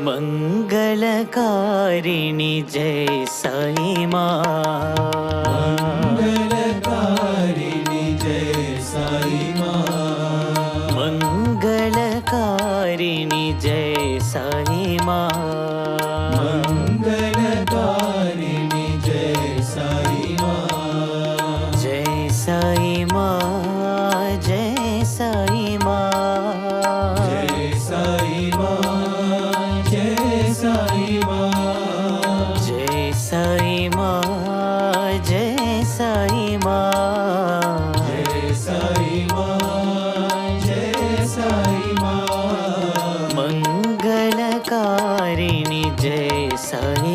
मंगलकारिणी जय साई माँ। मंगलकारिणी जय साई माँ। मंगलकारिणी जय साई माँ। मंगलकारिणी जय साई माँ। जय साई माँ, जय साई माँ, जय साई माँ, जय साई माँ। जय साई माँ, जय साई माँ, जय साई माँ, जय साई माँ। मंगलकारिणी जय साई